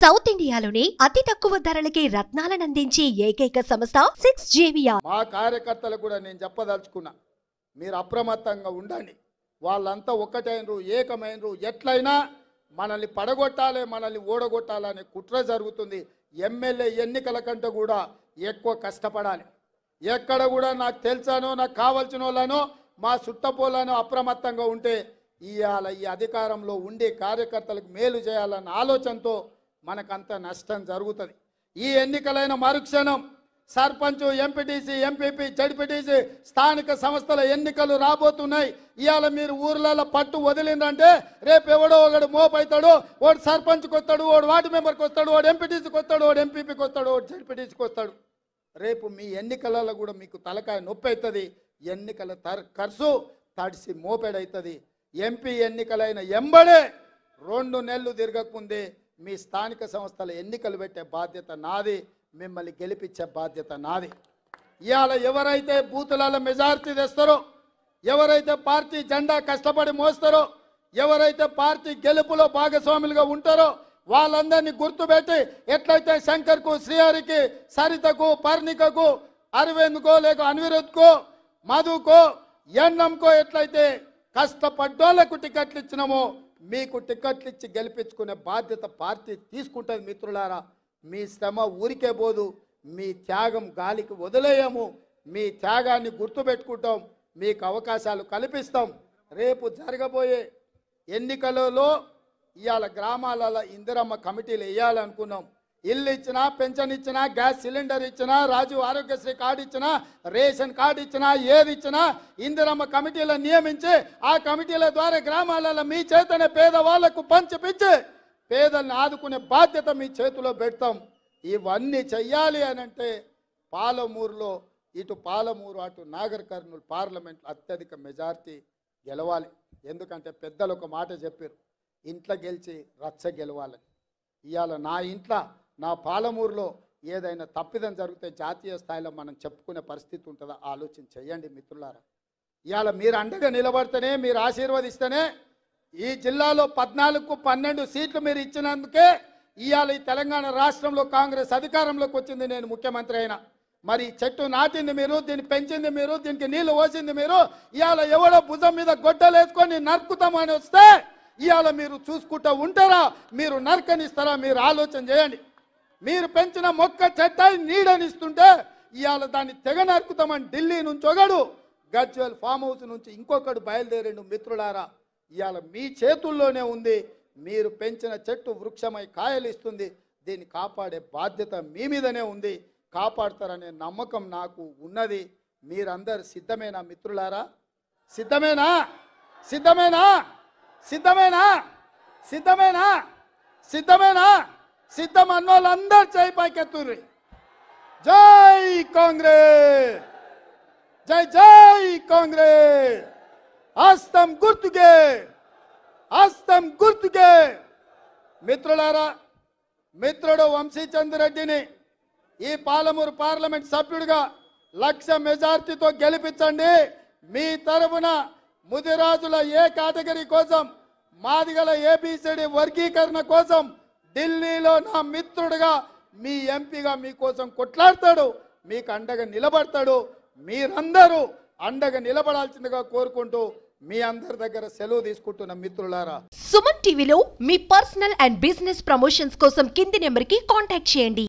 South ఇండియాలోనే అతి తక్కువ ధరలకి రత్నాలనందించే ఏకైక సంస్థ 6JVR. మా కార్యకర్తలకు కూడా నేను చెప్పదలుచుకున్నా, మీరు అప్రమత్తంగా ఉండండి. వాళ్ళంతా ఒక్కటైనరు, ఏకమైనరు. ఎట్లయినా మనల్ని పడగొట్టాలి, మనల్ని ఓడగొట్టాలనే కుట్ర జరుగుతుంది. ఎమ్మెల్యే ఎన్నికల కంటే కూడా ఎక్కువ కష్టపడాలి. ఎక్కడ కూడా నాకు తెలుసానో, నాకు కావాల్సిన వాళ్ళనో, మా చుట్టపోలను అప్రమత్తంగా ఉంటే ఇవాళ ఈ అధికారంలో ఉండే కార్యకర్తలకు మేలు చేయాలన్న ఆలోచనతో మనకంత నష్టం జరుగుతుంది. ఈ ఎన్నికలైన మరుక్షణం సర్పంచ్, ఎంపీటీసీ, ఎంపీపీ, జడ్పీటీసీ స్థానిక సంస్థల ఎన్నికలు రాబోతున్నాయి. ఇవాళ మీరు ఊర్లలో పట్టు వదిలిందంటే రేపు ఎవడో ఒకడు మోపైతాడు. వాడు సర్పంచ్కి వస్తాడు, వాడు వార్డు మెంబర్కి వస్తాడు, వాడు ఎంపీటీసీకి వస్తాడు, వాడు ఎంపీపీకి వస్తాడు, వాడు జడ్పీటీసీకి వస్తాడు. రేపు మీ ఎన్నికలలో కూడా మీకు తలకాయ నొప్పి అవుతుంది. ఎన్నికల ఖర్చు తడిసి మోపెడవుతుంది. ఎంపీ ఎన్నికలైన ఎంబడే 2 నెలలు తిరగకుందే మీ స్థానిక సంస్థల ఎన్నికలు పెట్టే బాధ్యత నాది, మిమ్మల్ని గెలిపించే బాధ్యత నాది. ఇవాళ ఎవరైతే బూతులలో మెజారిటీ తెస్తారో, ఎవరైతే పార్టీ జెండా కష్టపడి మోస్తారో, ఎవరైతే పార్టీ గెలుపులో భాగస్వాములుగా ఉంటారో వాళ్ళందరినీ గుర్తుపెట్టి ఎట్లయితే శంకర్కు, శ్రీహరికి, సరితకు, పర్ణికకు, అరవింద్కో, లేక అనిరుద్కో, మధుకో, ఎన్నంకో ఎట్లయితే కష్టపడ్డోళ్లకు టికెట్లు ఇచ్చినామో మీకు టికెట్లు ఇచ్చి గెలిపించుకునే బాధ్యత పార్టీ తీసుకుంటుంది. మిత్రులారా, మీ శ్రమ ఊరికే పోదు, మీ త్యాగం గాలికి వదిలేయము. మీ త్యాగాన్ని గుర్తుపెట్టుకుంటాం, మీకు అవకాశాలు కల్పిస్తాం. రేపు జరగబోయే ఎన్నికలలో ఇవాళ గ్రామాలలో ఇందిరమ్మ కమిటీలు వేయాలనుకున్నాం. ఇల్లు ఇచ్చినా, పెన్షన్ ఇచ్చినా, గ్యాస్ సిలిండర్ ఇచ్చినా, రాజు ఆరోగ్యశ్రీ కార్డు ఇచ్చినా, రేషన్ కార్డు ఇచ్చినా, ఏది ఇచ్చినా ఇందిరమ్మ కమిటీలను నియమించి ఆ కమిటీల ద్వారా గ్రామాలలో మీ చేతనే పేదవాళ్లకు పంచిపించి పేదల్ని ఆదుకునే బాధ్యత మీ చేతిలో పెడతాం. ఇవన్నీ చెయ్యాలి అని అంటే పాలమూరులో ఇటు పాలమూరు అటు నాగర్ కర్నూలు పార్లమెంట్లో అత్యధిక మెజార్టీ గెలవాలి. ఎందుకంటే పెద్దలు ఒక మాట చెప్పారు, ఇంట్లో గెలిచి రచ్చ గెలవాలని. ఇవాళ నా ఇంట్లో, నా పాలమూరులో ఏదైనా తప్పిదం జరిగితే జాతీయ స్థాయిలో మనం చెప్పుకునే పరిస్థితి ఉంటుందా ఆలోచన చేయండి మిత్రులారా. ఇవాళ మీరు అండగా నిలబడితేనే, మీరు ఆశీర్వదిస్తేనే ఈ జిల్లాలో 14కు 12 సీట్లు మీరు ఇచ్చినందుకే ఇవాళ ఈ తెలంగాణ రాష్ట్రంలో కాంగ్రెస్ అధికారంలోకి వచ్చింది. నేను ముఖ్యమంత్రి అయినా. మరి చెట్టు నాటింది మీరు, దీన్ని పెంచింది మీరు, దీనికి నీళ్లు పోసింది మీరు. ఇవాళ ఎవడో భుజం మీద గొడ్డలు వేసుకొని నరుకుతామని వస్తే ఇవాళ మీరు చూసుకుంటూ ఉంటారా? మీరు నరకనిస్తారా? మీరు ఆలోచన చేయండి. మీరు పెంచిన మొక్క చెట్ట నీడనిస్తుంటే ఇవాళ దాన్ని తెగ నరుకుతామని ఢిల్లీ నుంచి ఒకడు, గజ్వెల్ ఫామ్ హౌస్ నుంచి ఇంకొకడు బయలుదేరిండు. మిత్రులారా, ఇవాళ మీ చేతుల్లోనే ఉంది. మీరు పెంచిన చెట్టు వృక్షమై కాయలు ఇస్తుంది. దీన్ని కాపాడే బాధ్యత మీ మీదనే ఉంది. కాపాడతారనే నమ్మకం నాకు ఉన్నది. మీరందరు సిద్ధమేనా మిత్రులారా? సిద్ధమేనా? సిద్ధమేనా? సిద్ధమేనా? సిద్ధమేనా? సిద్ధమేనా? సిద్ధం అన్నోళ్ళందరూ చేయి పైకెత్తుర్రి. జై కాంగ్రెస్, జై జై కాంగ్రెస్. హస్తం గుర్తుకే, హస్తం గుర్తుకే. మిత్రులారా, మిత్రుడు వంశీచంద్రెడ్డిని ఈ పాలమూరు పార్లమెంట్ సభ్యుడిగా 1,00,000 మెజార్టీతో గెలిపించండి. మీ తరఫున ముదిరాజుల ఏ కేటగిరీ కోసం, మాదిగల ఏబిసిడి వర్గీకరణ కోసం ఢిల్లీలో నా మిత్రుడిగా మీ ఎంపీగా మీకోసం కొట్లాడతాడు, మీకు అండగా నిలబడతాడు. మీరందరూ అండగా నిలబడాల్సిందిగా కోరుకుంటూ మీ అందరి దగ్గర సెలవు తీసుకుంటున్న మిత్రులారా. సుమన్ టీవీలో మీ పర్సనల్ అండ్ బిజినెస్ ప్రమోషన్స్ కోసం కింది నెంబర్కి కాంటాక్ట్ చేయండి.